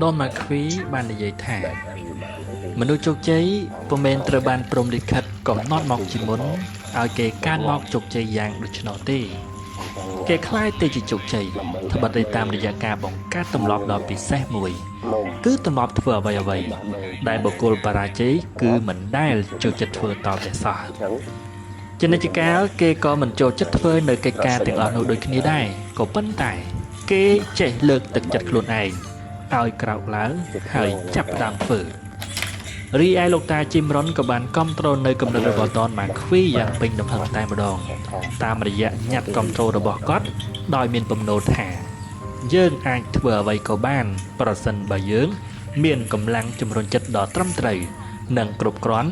Don McCree បាននិយាយថាមនុស្សជោគជ័យពុំមែនត្រូវបានព្រំលិខិតកំណត់មកជាមុនឲ្យគេកើតមកជោគជ័យយ៉ាងដូច្នោះទេគេខ្លាយទៅជាជោគជ័យត្បិតតែតាមរយៈការបង្កើតទម្លាប់ដ៏ពិសេសមួយគឺទម្លាប់ធ្វើអ្វីៗដែលបុគ្គលបរាជ័យគឺមិនដែលចូលចិត្តធ្វើតតែសោះជានិច្ចកាលគេក៏មិនចូលចិត្តធ្វើនៅកិច្ចការទាំងអស់នោះដូចគ្នាដែរក៏ប៉ុន្តែគេចេះលើកទឹកចិត្តខ្លួនឯងឲ្យក្រោកឡើងហើយចាប់ផ្ដើមធ្វើរីឯលោកតាជីមរុនក៏បានគ្រប់គ្រងនៅគំនិតរបស់ដនម៉ាខ្វីយ៉ាងពេញទំហឹងតែម្ដងតាមរយៈញត្តិគ្រប់គ្រងរបស់គាត់ដោយមានបំណុលថាយើងអាចធ្វើអ្វីក៏បានប្រសិនបើយើងមានកម្លាំងជំរុញចិត្តដ៏ត្រឹមត្រូវនិងគ្រប់គ្រាន់